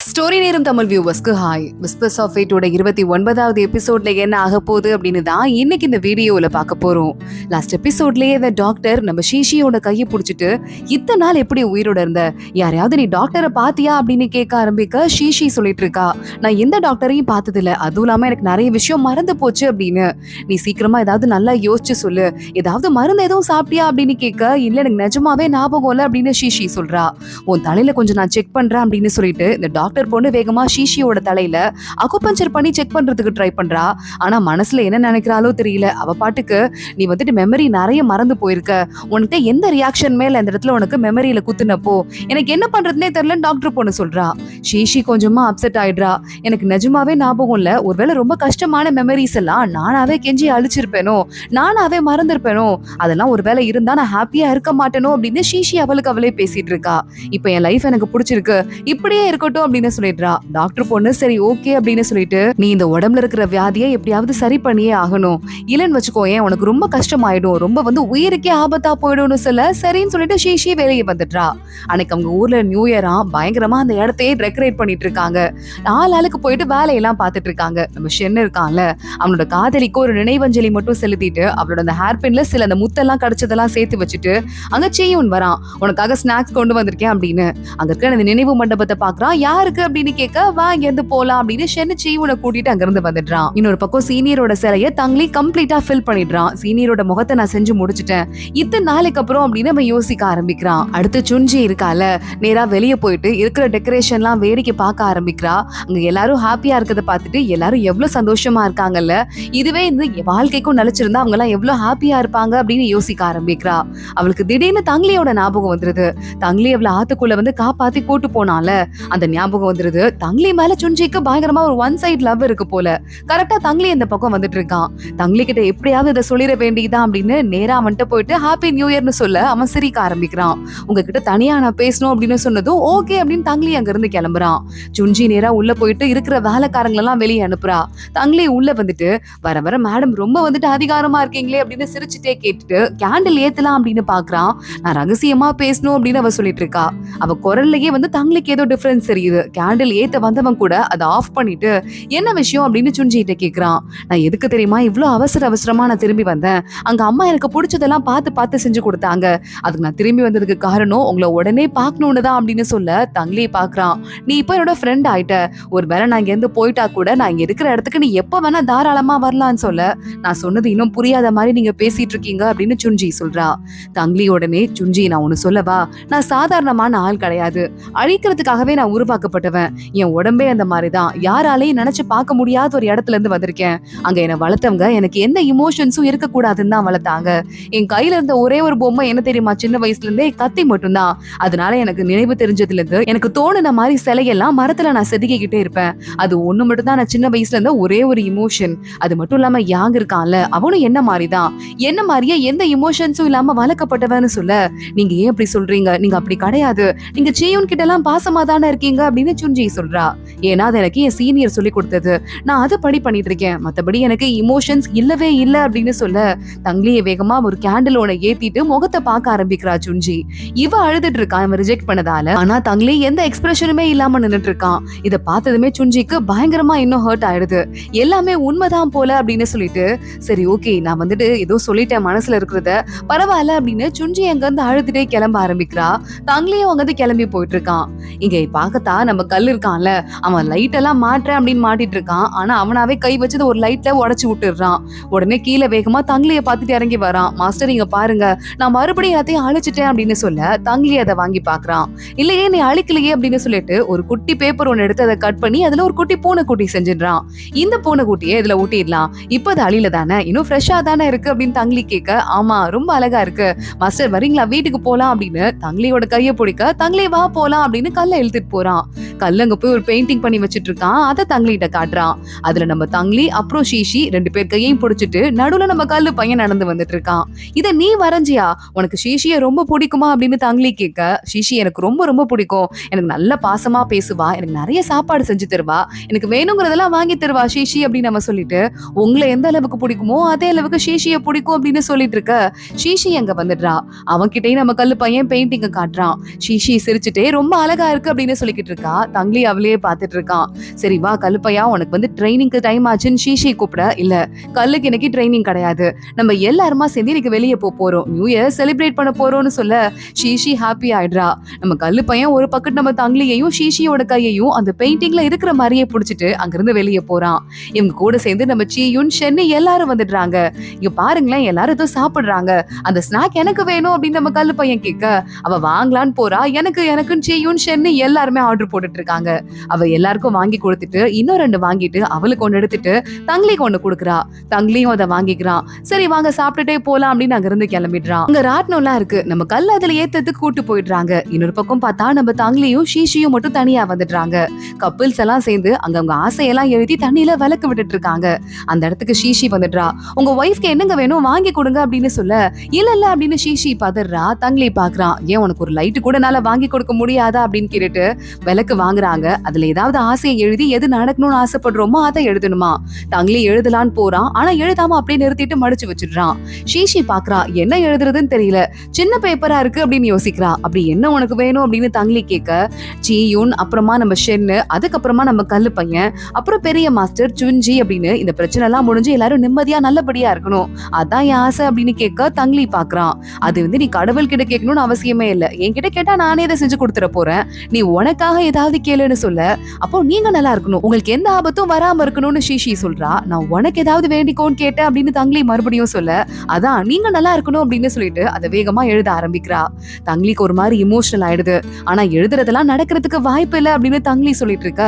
Story நேரம் Tamil வியூவர்ஸ்க்கு hi. Whispers of ஃபேட்டோட 29வது எபிசோட்ல என்ன ஆக போகுது அப்படின்னு தான் இன்னைக்கு இந்த வீடியோவில் பார்க்க போறோம். லாஸ்ட் எபிசோட்லயே இந்த டாக்டர் நம்ம ஷீஷியோட கையை பிடிச்சிட்டு இத்தனை நாள் எப்படி உயிரோட இருந்த, யாரையாவது நீ டாக்டரை பாத்தியா அப்படின்னு கேட்க ஆரம்பிக்க ஷீஷி சொல்லிட்டு இருக்கா, நான் எந்த டாக்டரையும் பார்த்ததில்ல, அதுவும் இல்லாம எனக்கு நிறைய விஷயம் மறந்து போச்சு அப்படின்னு. நீ சீக்கிரமா ஏதாவது நல்லா யோசிச்சு சொல்லு, ஏதாவது மருந்து எதுவும் சாப்பிட்டியா அப்படின்னு கேட்க, இல்ல எனக்கு நிஜமாவே ஞாபகம் இல்லை அப்படின்னு ஷீஷி சொல்றா. உன் தலையில கொஞ்சம் நான் செக் பண்றேன் அப்படின்னு சொல்லிட்டு இந்த டாக்டர் பொண்ணு வேகமா ஷீஷியோட தலையில அக்குபஞ்சர் பண்ணி செக் பண்றதுக்கு ட்ரை பண்றா. ஆனா மனசுல என்ன நினைக்கிறாளோ தெரியல. அவ பாட்டுக்கு, நீ வந்துட்டு மெமரி நிறைய மறந்து போயிருக்க, உனக்கு எந்த ரியாக்ஷன் மேல அந்த இடத்துல உனக்கு மெமரியில குத்துனப்போ எனக்கு என்ன பண்றதுனே தெரியல டாக்டர் பொண்ணு சொல்றா. ஷீஷி கொஞ்சமா அப்செட் ஆயிடுறா. எனக்கு நிஜமாவே ஞாபகம் இல்ல, ஒருவேளை ரொம்ப கஷ்டமான மெமரிஸ் எல்லாம் நானாவே கெஞ்சி அழிச்சிருப்பேனோ, நானாவே மறந்திருப்பேனோ, அதெல்லாம் ஒருவேளை இருந்தா நான் ஹாப்பியா இருக்க மாட்டேனோ அப்படின்னு ஷீஷி அவளுக்கு அவளே பேசிட்டு இருக்கா. இப்ப என் லைஃப் எனக்கு பிடிச்சிருக்கு, இப்படியே இருக்கட்டும் அப்படின்னு சொல்லிடுறா. டாக்டர் பொண்ணு சரி ஓகே அப்படின்னு சொல்லிட்டு, நீ இந்த உடம்புல இருக்கிற வியாதியை எப்படியாவது சரி பண்ணியே ஆகணும், இல்லன்னு வச்சுக்கோ ஏன் உனக்கு ரொம்ப கஷ்டமாயிடும், ரொம்ப உயிருக்கே ஆபத்தா போயிடும்னு சொல்ல சரின்னு சொல்லிட்டு ஷீஷி வெளியே வந்துடுறா. அன்னைக்கு அவங்க ஊர்ல நியூ இயரா பயங்கரமா அந்த இடத்தையே டெக்கரேட் பண்ணிட்டு இருக்காங்க. ஆளுக்கு போயிட்டு வேலையெல்லாம் பார்த்துட்டு இருக்காங்க. நம்ம ஷென் இருக்கான்ல, அவனோட காதலிக்கு ஒரு நினைவஞ்சலி மட்டும் செலுத்திட்டு அவளோட அந்த ஹேர் பின்ல சில அந்த முத்தெல்லாம் கிடைச்சதெல்லாம் சேர்த்து வச்சுட்டு அங்க செய்யும் வரான், உனக்காக ஸ்நாக்ஸ் கொண்டு வந்திருக்கேன் அப்படின்னு. அங்க இருக்க அந்த நினைவு மண்டபத்தை பாக்குறான். யாருக்கு அப்படின்னு கேட்க, வா இங்க இருந்து போலாம் அப்படின்னு ஷென் சீவனை கூட்டிட்டு அங்க இருந்து வந்துடுறான். இன்னொரு பக்கம் சீனியரோட சிலையை தங்லி கம்ப்ளீட்டா ஃபில் பண்ணிடுறான். சீனியரோட முகத்தை நான் செஞ்சு முடிச்சிட்டேன், இத்தனை நாளைக்கு அப்புறம் அப்படின்னு அவன் யோசிக்க ஆரம்பிக்கிறான். அடுத்து சுஞ்சி இருக்கால, நேரா வெளியே போயிட்டு இருக்கிற டெக்கரேஷன்லாம் வேடிக்கை பார்க்க ஆரம்பிக்கிறா. அங்க எல்லாரும் ஹாப்பியா இருக்கிறத பார்த்துட்டு எல்லாரும் எவ்வளவு சந்தோஷமா இருக்காங்கல்ல, இதுவே இந்த வாழ்க்கைக்கும் நிலைச்சிருந்தா அவங்க எல்லாம் எவ்வளவு ஹாப்பியா இருப்பாங்க அப்படின்னு யோசிக்க ஆரம்பிக்கிறா. அவளுக்கு திடீர்னு தங்லியோட ஞாபகம் வந்துருது. தங்லி அவளை ஆத்துக்குள்ள காப்பாத்தி கூட்டு போனால அந்த ஞாபகம் வந்துருது. தங்லி மேல சுஞ்சிக்கு பயங்கரமா ஒரு ஒன் சைட் லவ் இருக்கு போல. கரெக்டா தங்லி இந்த பக்கம் வந்துட்டு இருக்கான். தங்லி கிட்ட எப்படியாவது இதை சொல்லிட வேண்டியதான் அப்படின்னு நேரா வந்துட்டு போயிட்டு ஹாப்பி நியூ இயர்னு சொல்ல அவன் சிரிக்க ஆரம்பிக்கிறான். உங்ககிட்ட தனியா நான் பேசணும் அப்படின்னு சொன்னதும் ஓகே அப்படின்னு தங்லி அங்க இருந்து கிளம்புறான். சுஞ்சி நேரா உள்ள போயிட்டு இருக்கிற வேலைக்காரங்களெல்லாம் வெளியே அனுப்புறா. தங்லி உள்ள வந்துட்டு, வர வர மேடம் ரொம்ப அதிகாரமா இருக்கீங்களே அப்படின்னு சிரிச்சுட்டே கேட்டுட்டு கேண்டில் ஏத்தலாம் அப்படின்னு பாக்குறான். நான் ரகசியமா பேசணும் அப்படின்னு அவ சொல்லிட்டு இருக்கா. அவ குரல்லையே தங்லிக்கு ஏதோ டிஃபரன்ஸ் தெரியுது. கேண்டில் ஏத்த வந்தவன் கூட அதை ஆஃப் பண்ணிட்டு என்ன விஷயம் அப்படின்னு சுஞ்சிட்ட கேக்குறான். நான் எதுக்கு தெரியுமா இவ்வளவு அவசரமா நான் திரும்பி வந்தேன், அங்க அம்மா எனக்கு பிடிச்சதெல்லாம் பார்த்து செஞ்சு கொடுத்தாங்க, அதுக்கு நான் திரும்பி வந்ததுக்கு காரணம் உங்களை உடனே பாக்கணும்னு தான் அப்படின்னு சொல்ல தங்லியை பாக்குறான். நீ இப்ப என்னோட ஃப்ரெண்ட் ஆயிட்ட, ஒருவேளை நான் இங்க இருந்து போயிட்டா கூட நான் இங்க இருக்கிற இடத்துக்கு நீ எப்ப வேணா தாராளமா வரலான்னு சொல்ல, நான் சொன்னது இன்னும் புரியாத மாதிரி நீங்க பேசிட்டு இருக்கீங்க அப்படின்னு சுஞ்சி சொல்றா. தங்லி உடனே, சுஞ்சி நான் ஒண்ணு சொல்லவா, நான் சாதாரணமான ஆள் கிடையாது, அழிக்கிறதுக்காகவே நான் உருவாக்கப்பட்டவன், என் உடம்பே அந்த மாதிரிதான், யாராலையும் நினைச்சு பார்க்க முடியாத ஒரு இடத்துல இருந்து வந்திருக்கேன். அங்க என்ன வளர்த்தவங்க எனக்கு எந்த இமோஷன்ஸும் இருக்கக்கூடாதுன்னு தான் வளர்த்தாங்க. என் கையில இருந்த ஒரே ஒரு பொம்மை என்ன தெரியுமா, சின்ன வயசுல இருந்தே கத்தி மட்டும்தான். அதனால எனக்கு நினைவு தெரிஞ்சதுல இருந்து எனக்கு தோணுன மாதிரி சிலையெல்லாம் மரத்துல நான் செதுக்கிக்கிட்டே இருப்பேன். அது ஒண்ணு மட்டும் தான் நான் சின்ன வயசுல இருந்த ஒரே ஒரு இமோஷன். அது மட்டும் இல்லாம யாங் இருக்கான்ல, அவனும் என்ன மாதிரிதான், என்ன மாதிரியே எந்த இமோஷன்ஸும் இல்லாம வளர்க்கப்பட்டவன்னு சொல்ல, நீங்க ஏன் அப்படி சொல்றீங்க, நீங்க அப்படி கிடையாது, நீங்க சேயூன் கிட்ட எல்லாம் பாசமா தானே இருக்கீங்க அப்படின்னு சுஞ்சி சொல்றா. ஏன்னா அது எனக்கு என் சீனியர் சொல்லி கொடுத்தது, நான் அதை பண்ணிட்டு இருக்கேன், மத்தபடி எனக்கு இமோஷன்ஸ் இல்லவே இல்ல அப்படின்னு சொல்ல தங்லியை வேகமா ஒரு கேண்டிலோட ஏத்திட்டு முகத்தை பார்க்க ஆரம்பிக்கிறா சுஞ்சி. இவ அழுதுட்டு இருக்கான் இவன் ரிஜெக்ட் பண்ணதால. ஆனா தங்லி எந்த எக்ஸ்பிரஷனுமே இல்லாம நின்னுட்டு இருக்கான். இதை பார்த்ததுமே சுஞ்சிக்கு பயங்கரமா இன்னும் ஹர்ட் ஆயிடுது. எல்லாமே உண்மைதான் போல அப்படின்னு சொல்லிட்டு, சரி ஓகே நான் ஏதோ சொல்லிட்டேன் மனசுல இருக்கிறத, பரவாயில்ல அப்படின்னு சுஞ்சி அங்க இருந்து அழுதுட்டே கிளம்ப ஆரம்பிக்கிறா. தங்லியும் அங்க கிளம்பி போயிட்டு இருக்கான். இங்க பாக்கத்தா நம்ம கல் இருக்கான்ல, அவன் லைட் எல்லாம் மாட்டுறேன் அப்படின்னு மாட்டிட்டு இருக்கான். ஆனா அவனாவே கை வச்சது ஒரு லைட்ல உடைச்சு விட்டுறான். உடனே கீழே வேகமா தங்லியை பார்த்துட்டு இறங்கி வரான். மாஸ்டர் இங்க பாருங்க, நான் மறுபடியும் எல்லாத்தையும் அழிச்சிட்டேன் அப்படின்னு சொல்ல தங்லி அதை வாங்கி பாக்குறான். இல்லையே நீ அழிக்கலையே அப்படின்னு சொல்லிட்டு ஒரு குட்டி பேப்பர் ஒன்னு எடுத்து அதை கட் பண்ணி அதுல ஒரு குட்டி பூனைக்குட்டி செஞ்சிடறான். இந்த பூனைக்குட்டியை இதுல ஊட்டிடலாம், இப்ப அது அழில தானே, இன்னும் ஃப்ரெஷ்ஷா தானே இருக்கு அப்படின்னு தங்லி கேட்க, ஆமா ரொம்ப அழகா இருக்கு மாஸ்டர், வரீங்களா வீட்டுக்கு போலாம் அப்படின்னு தங்லியோட கையை பிடிக்க, தங்லி வா போலாம் அப்படின்னு கல்ல இழுத்துட்டு போறான். கல்லங்க போய் ஒரு பெயிண்டிங் பண்ணி வச்சிட்டு இருக்கான். அதை தங்லிட்ட காட்டுறான். அதுல நம்ம தங்லி அப்புறம் ஷீஷி ரெண்டு பேர் கையையும் பிடிச்சிட்டு நடுவுல நம்ம கல்லு பையன் நடந்து வந்துட்டு இருக்கான். இத நீ வரைஞ்சியா, உனக்கு ஷீஷிய ரொம்ப பிடிக்குமா அப்படின்னு தங்லி கேட்க, ஷீஷி எனக்கு ரொம்ப பிடிக்கும், எனக்கு நல்ல பாசமா பேசுவா, எனக்கு நிறைய சாப்பாடு செஞ்சு தருவா, எனக்கு வேணுங்கிறதெல்லாம் வாங்கி தருவா ஷீஷி அப்படின்னு நம்ம சொல்லிட்டு, உங்களை எந்த அளவுக்கு பிடிக்குமோ அதே அளவுக்கு ஷீஷிய பிடிக்கும் அப்படின்னு சொல்லிட்டு இருக்க ஷீஷி அங்க வந்துடுறா. அவன்கிட்டயும் நம்ம கல்லு பையன் பெயிண்டிங்க காட்டுறான். ஷீஷி சிரிச்சுட்டே ரொம்ப அழகா இருக்கு அப்படின்னு சொல்லிக்கிட்டு இருக்கா. தங்லி அவளையே பாத்துட்டு இருக்கான். சரி வா கல்லுப்பையா, உனக்கு வந்து ட்ரைனிங்க்கு டைம் ஆச்சுன்னு ஷீஷி கூப்பிட, இல்ல கல்லுக்கு இன்னைக்கு ட்ரைனிங் கிடையாது, நம்ம எல்லாருமா சேர்ந்து இன்னைக்கு வெளியே போறோம், நியூ இயர் செலிப்ரேட் பண்ண போறோம்னு சொல்ல ஷீஷி ஹாப்பி ஆயிடுறா. நம்ம கல்லு பையன் ஒரு பக்கத்து நம்ம தங்லியையும் ஷீஷியோட கையையும் அந்த பெயிண்டிங்ல இருக்கிற மாதிரியே புடிச்சிட்டு அங்கிருந்து வெளியே போறான். இவங்க கூட சேர்ந்து நம்ம சீயுன் ஷென்னி எல்லாரும் வந்துடுறாங்க. இங்க பாருங்களேன், எல்லாரும் ஏதோ சாப்பிடுறாங்க, அந்த ஸ்நாக் எனக்கு வேணும் அப்படின்னு நம்ம கல்லு பையன் கேட்க அவ வாங்கலான்னு போறா. எனக்குன்னு சீயுன் ஷென்னி எல்லாருமே ஆர்டர் போட்டுட்டு இருக்காங்க. அவ எல்லாருக்கும் வாங்கி கொடுத்துட்டு இன்னும் 2 வாங்கிட்டு அவளுக்கு ஒண்ணு எடுத்துட்டு தங்லிக்கு ஒண்ணு கொடுக்குறா. தங்லியும் அதை வாங்கிக்கிறான். சரி வாங்க சாப்பிட்டுட்டே போலாம் அப்படின்னு அங்க இருந்து கிளம்பிடுறான். அங்க ராட்னம்லாம் இருக்கு, நம்ம கல் அதுல ஏத்ததுக்கு கூட்டு போயிடுறாங்க. இன்னொரு பக்கம் பார்த்தா நம்ம தங்லியும் ஷீஷியும் மட்டும் தனியா வந்துடுறாங்க. கப்பிள்ஸ் எல்லாம் சேர்ந்து அங்க அவங்க ஆசையெல்லாம் எழுதி தண்ணியில விளக்கு விட்டுட்டு இருக்காங்க. அந்த இடத்துக்கு ஷீஷி வந்துடுறா. உங்க ஒய்ஃப்க்கு என்னங்க வேணும் வாங்கி கொடுங்க அப்படின்னு சொல்ல, இல்ல அப்படின்னு ஷீஷி பதறா. தங்லி பாக்குறான், ஏன் உனக்கு ஒரு லைட் கூட என்னால வாங்கி கொடுக்க முடியாதா அப்படின்னு கேட்டுட்டு விளக்கு வாங்குறாங்க. அதுல ஏதாவது ஆசையை எழுதி எது நடக்கணும்னு ஆசைப்படுறோமோ அதை எழுதணுமா. தங்லி எழுதலான்னு போறான், ஆனா எழுதாம அப்படியே நிறுத்திட்டு மடிச்சு வச்சிடுறான். ஷீஷி பாக்குறா, என்ன எழுதுறதுன்னு தெரியல, சின்ன பேப்பரா இருக்கு அப்படின்னு யோசிக்கிறா. அப்படி என்ன உனக்கு வேணும் அப்படின்னு தங்லி கேட்க, சீயுன், அப்புறமா நம்ம ஷென்னு, அதுக்கப்புறமா நம்ம கல்லு பையன், அப்புறம் பெரிய மாஸ்டர் சுன்ஜி அப்படின்னு இந்த பிரச்சனை எல்லாம் முடிஞ்சு எல்லாரும் நிம்மதியா நல்லபடியா இருக்கணும், அதான் என் ஆசை அப்படின்னு கேட்க தங்லி பாக்குறான். அது வந்து நீ கடவுள் கிட்ட கேட்கணும்னு அவசியமே இல்ல, என்கிட்ட கேட்டா நானே இதை செஞ்சு கொடுத்துட போறேன், நீ உனக்காக ஏதாவது கேளுன்னு சொல்ல, அப்போ நீங்க நல்லா இருக்கணும், உங்களுக்கு எந்த ஆபத்தும் வராம இருக்கணும்னு ஷீஷி சொல்றா. நான் உனக்கு ஏதாவது வேண்டிக்கோன்னு கேட்டேன் அப்படின்னு தங்லி மறுபடியும் சொல்ல, அதான் நீங்க நல்லா இருக்கணும் அப்படின்னு சொல்லிட்டு அதை வேகமா எழுத ஆரம்பிக்கிறா. தங்லிக்கு ஒரு மாதிரி இமோஷனல் ஆயிடுது. ஆனா எழுதுறதெல்லாம் நடக்கிறதுக்கு வாய்ப்பு இல்லை அப்படின்னு தங்லி சொல்லிட்டு இருக்க,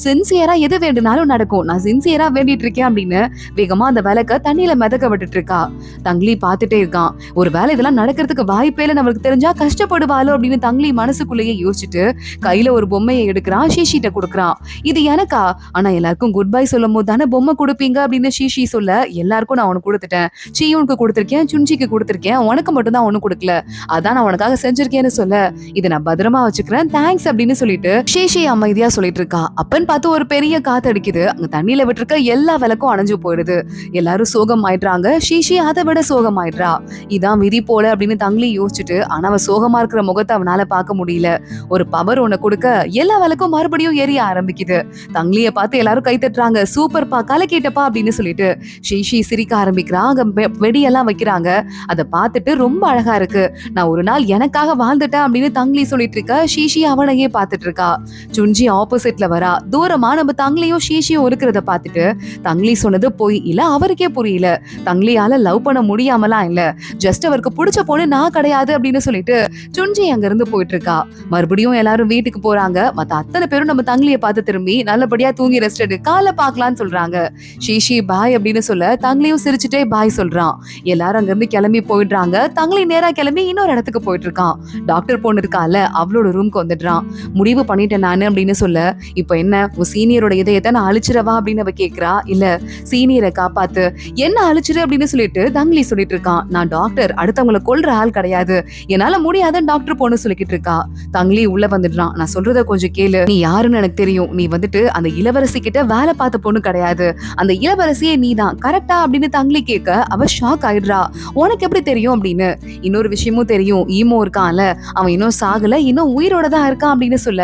சின்சியரா எது வேண்டுனாலும் நடக்கும், நான் சின்சியரா வேண்டிட்டு இருக்கேன் அப்படின்னு வேகமா அந்த விளக்க தண்ணியில மிதக்க விட்டுட்டு இருக்கா. தங்லி பாத்துட்டே இருக்கான். ஒரு வேலை இதெல்லாம் நடக்கிறதுக்கு வாய்ப்பே இல்லை, நம்மளுக்கு தெரிஞ்சா கஷ்டப்படுவாளோ அப்படின்னு தங்லி மனசுக்குள்ளேயே யோசிச்சுட்டு கையில ஒரு பொம்மையை எடுக்கிறான். ஷீஷிட்ட கொடுக்குறான். இது எனக்கா, ஆனா எல்லாருக்கும் குட் பை சொல்லும் போது தானே பொம்மை கொடுப்பீங்க அப்படின்னு ஷீஷி சொல்ல, எல்லாருக்கும் நான் உனக்கு கொடுத்துட்டேன், சீயுனுக்கு கொடுத்திருக்கேன், சுன்ஜிக்கு கொடுத்திருக்கேன், உனக்கு மட்டும் தான் ஒண்ணு கொடுக்கல, அதான் நான் உனக்காக செஞ்சிருக்கேன்னு சொல்ல, இதை நான் பத்திரமா வச்சுக்கிறேன், தேங்க்ஸ் அப்படின்னு சொல்லிட்டு ஷீஷி அமைதியா சொல்லிட்டு இருக்கா. அப்பன்னு பார்த்து ஒரு பெரிய காத்து அடிக்குது. அங்க தண்ணியில விட்டுருக்க எல்லா விளக்கும் அணைஞ்சு போயிடுது. எல்லாரும் சோகம் ஆயிடுறாங்க. ஷீஷி அதை விட சோகம் ஆயிடுறா. இதான் விதி போல அப்படின்னு தங்லி யோசிச்சுட்டு, ஆனா அவ சோகமா இருக்கிற முகத்தை அவனால பார்க்க முடியல. ஒரு பவர் ஒண்ணு கொடுக்க எல்லா விளக்கும் மறுபடியும் எரிய ஆரம்பிக்குது. தங்லிய பார்த்து எல்லாரும் கை தட்டுறாங்க. சூப்பர்ப்பா, கலக்கிட்டப்பா அப்படின்னு சொல்லிட்டு ஷீஷி சிரிக்க ஆரம்பிக்கிறா. அங்க வெடியெல்லாம் வைக்கிறாங்க. அதை பார்த்துட்டு ரொம்ப அழகா இருக்கு, நான் ஒரு நாள் எனக்காக வாழ்ந்துட்டேன் அப்படின்னு தங்லி சொல்லிட்டு இருக்க. ஷீஷி அவனையே பார்த்துட்டு இருக்கா. சுன்ஜி ஆப்போசிட்ல வரா. தூரமா நம்ம தங்லியும் ஷீஷியும் இருக்கிறத பார்த்துட்டு தங்லி சொன்னது போய் இல்ல அவருக்கே புரியல. தங்லியால லவ் பண்ண முடியாமலாம் இல்ல, ஜஸ்ட் அவருக்கு பிடிச்ச பொண்ணு நான் கிடையாது அப்படின்னு சொல்லிட்டு சுன்ஜி அங்க இருந்து போயிட்டு இருக்கா. மறுபடியும் எல்லாரும் வீட்டுக்கு போறாங்க. மத்த அத்தனை பேரும் நம்ம தங்லிய பார்த்து திரும்பி நல்லபடியா தூங்கி ரெஸ்ட் எடு, காலை பார்க்கலாம்னு சொல்றாங்க. ஷீஷி பாய் அப்படின்னு சொல்ல தங்லியும் சிரிச்சுட்டே பாய் சொல்றான். எல்லாரும் அங்க இருந்து கிளம்பி போயிடுறாங்க. தங்லி நேரா கிளம்பி இன்னொரு இடத்துக்கு போயிட்டு இருக்கான். டாக்டர் பொண்ணு இருக்கால, அவளோட ரூம்க்கு வந்துடுறான். முடிவு பண்ணிட்டேன் நானு அப்படின்னு சொல்ல, இப்ப என்ன உன் சீனியரோட இதயத்தை நான் அழிச்சிடவா அப்படின்னு அவ கேக்குறா. இல்ல, சீனியரை காப்பாத்து, என்ன அழிச்சிரு அப்படின்னு சொல்லிட்டு தங்லி சொல்லிட்டு இருக்கான். நான் டாக்டர், அடுத்தவங்களை கொல்ற ஆள் கிடையாது, என்னால முடியாதுன்னு டாக்டர் பொண்ணு சொல்லிக்கிட்டு இருக்கா. தங்லி உள்ள வந்துடுறான். நான் சொல்றத கொஞ்சம் கேளு, நீ யாருன்னு எனக்கு தெரியும், நீ வந்துட்டு அந்த இளவரசி கிட்ட வேலை பார்த்த பொண்ணு கிடையாது, அந்த இளவரசியே நீதான் கரெக்டா அப்படின்னு தங்லி கேட்க அவ ஷாக் ஆயிடுறா. உனக்கு எப்படி தெரியும் அப்படின்னு. இன்னொரு விஷயமும் தெரியும், ஈமோ இருக்கான்ல, அவன் இன்னும் சாகல, இன்னும் உயிரோட தான் இருக்கான் அப்படின்னு சொல்ல,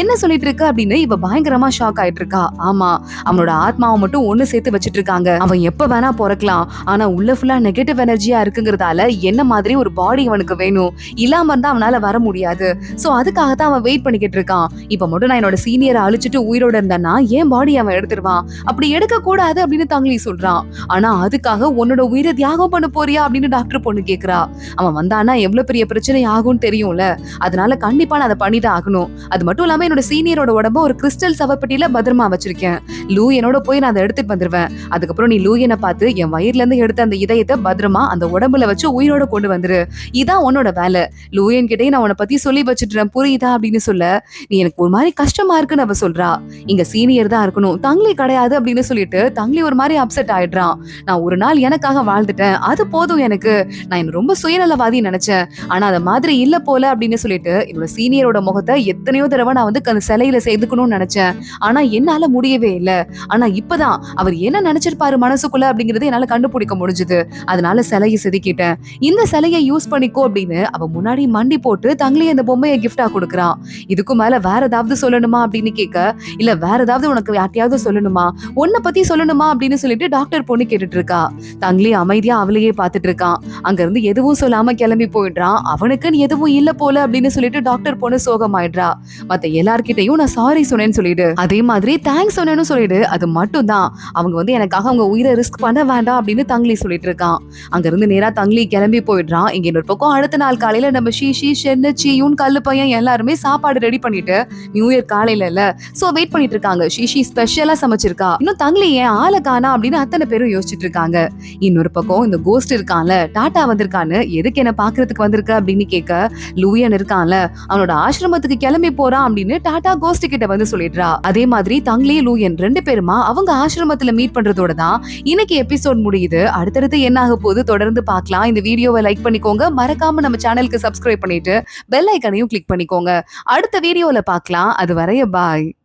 என்ன சொல்லிட்டு இருக்க அப்படின்னு இவ பயங்கரமா ஷாக் ஆயிட்டு இருக்கா. ஆமா, அவனோட ஆத்மாவை மட்டும் ஒண்ணு சேர்த்து வச்சிட்டு இருக்காங்க. அவன் எப்ப வேணா பிறக்கலாம், ஆனா உள்ள ஃபுல்லா நெகட்டிவ் எனர்ஜியா இருக்குங்கிறதால என்ன மாதிரி ஒரு பாடி அவனுக்கு வேணும், இல்லாம இருந்தா அவனால வர முடியாது. சோ அதுக்காக தான் அவன் வெயிட் பண்ணிக்கிட்டு இருக்கான். இப்ப மட்டும் நான் என்னோட சீனியரை அழிச்சிட்டு உயிரோட இருந்தானா ஏன் பாடி அவன் எடுத்துருவான், அப்படி எடுக்க கூடாது அப்படின்னு தங்லி சொல்றான். ஆனா அதுக்காக உன்னோட உயிரை தியாகம் பண்ண போறியா அப்படின்னு டாக்டர் பொண்ணு கேக்குறா. அவன் வந்தானா எவ்வளவு பெரிய பிரச்சனை ஆகும்னு தெரியும்ல, அதனால கண்டிப்பா நான் அதை பண்ணிதான் ஆகணும். அது மட்டும் இல்லாம என்னோட சீனியரோட உடம்ப ஒரு கிறிஸ்டல் சவப்பெட்டியில பத்திரமா வச்சிருக்கேன், லூ என்னோட போய் நான் அதை எடுத்துட்டு வந்துருவேன். அதுக்கப்புறம் நீ லூயனை பார்த்து என் வயிறுல இருந்து எடுத்த அந்த இதயத்தை பத்திரமா அந்த உடம்புல வச்சு உயிரோட கொண்டு வந்துரு, இதான் உன்னோட வேலை. லூயன் கிட்டே நான் உன்னை பத்தி சொல்லி வச்சுட்டுறேன், புரியுதா அப்படின்னு சொல்ல, நீ எனக்கு ஒரு மாதிரி கஷ்டமா இருக்குன்னு அவ சொல்றா. இங்க சீனியர் தான் இருக்கணும், தங்லி கிடையாது அப்படின்னு சொல்லிட்டு தங்லி ஒரு மாதிரி அப்செட் ஆயிடுறான். நான் ஒரு நாள் எனக்காக வாழ்ந்துட்டேன், அது போதும் எனக்கு, நான் என்ன ரொம்ப சுயநலவாதி நினைச்சேன், ஆனா அத மாதிரி இல்ல போல அப்படின்னு சொல்லிட்டு என்னோட சீனியரோட முகத்தை எத்தனையோ தடவை நான் வந்து அந்த சிலையில செய்துக்கணும்னு நினைச்சேன், ஆனா என்னால முடியவே இல்ல. ஆனா இப்பதான் அவர் என்ன நினைச்சிருப்பாரு மனசுக்குள்ள அப்படிங்கறது என்னால கண்டுபிடிக்க முடிஞ்சது, அதனால சிலையை செதுக்கிட்டேன், இந்த சிலையை யூஸ் பண்ணிக்கோ அப்படின்னு அவ முன்னாடி மண்டி போட்டு தங்லி அந்த பொம்மையை கிஃப்டா கொடுக்குறான். இதுக்கு மேல வேற வேற ஏதாவது சொல்லணுமா அப்படின்னு கேட்க, இல்ல வேற ஏதாவது உனக்கு யார்ட்டையாவது சொல்லணுமா, உன்னை பத்தி சொல்லணுமா அப்படின்னு சொல்லிட்டு டாக்டர் பொண்ணு கேட்டுட்டு இருக்கா. தங்லி அமைதியா அவளையே பாத்துட்டு இருக்கான். அங்க இருந்து எதுவும் சொல்லாம கிளம்பி போயிடுறான். அவனுக்குன்னு எதுவும் இல்ல போல அப்படின்னு சொல்லிட்டு டாக்டர் பொண்ணு சோகமாயிடுறா. மத்த எல்லார்கிட்டையும் நான் சாரி சொன்னேன்னு சொல்லிடு, அதே மாதிரி தேங்க்ஸ் சொன்னேன்னு சொல்லிடு, அது மட்டும் தான். அவங்க எனக்காக அவங்க உயிரை ரிஸ்க் பண்ண வேண்டாம் அப்படின்னு தங்லி சொல்லிட்டு இருக்கான். அங்க இருந்து நேரா தங்லி கிளம்பி போயிடுறான். இங்க இன்னொரு பக்கம் அடுத்த நாள் காலையில நம்ம ஷீஷி, ஷென்னு, சியூன், கல்லு பையன் எல்லாருமே சாப்பாடு ரெடி பண்ணிட்டு நியூ இயர் காலையில இல்ல சோ வெயிட் பண்ணிட்டு இருக்காங்க. ஷீஷி ஸ்பெஷலா சமைச்சிருக்கா. இன்னும் தங்லி ஏன் ஆளை காணா அப்படின்னு அத்தனை பேரும் யோசிச்சுட்டு இருக்காங்க. இன்னொரு பக்கம் இந்த கோஸ்ட் இருக்கான்ல, டாடா வந்திருக்கான்னு, எதுக்கு என்ன பாக்குறதுக்கு வந்திருக்க அப்படின்னு கேட்க, லூயன் இருக்கான்ல, அவனோட ஆசிரமத்துக்கு கிளம்பி போறான் அப்படின்னு டாடா கோஸ்ட் கிட்ட வந்து சொல்லிடுறா. அதே மாதிரி தங்லி, லூயன் ரெண்டு பேருமா அவங்க ஆசிரமத்துல மீட் பண்றதோட தான் இன்னைக்கு எபிசோட் முடியுது. அடுத்தடுத்து என்ன ஆக போகுது தொடர்ந்து பார்க்கலாம். இந்த வீடியோவை லைக் பண்ணிக்கோங்க, மறக்காம நம்ம சேனலுக்கு சப்ஸ்கிரைப் பண்ணிட்டு பெல் ஐக்கனையும் கிளிக் பண்ணிக்கோங்க. அடுத்த வீடியோல பார்க்கலாம். அது வரைய பாய்.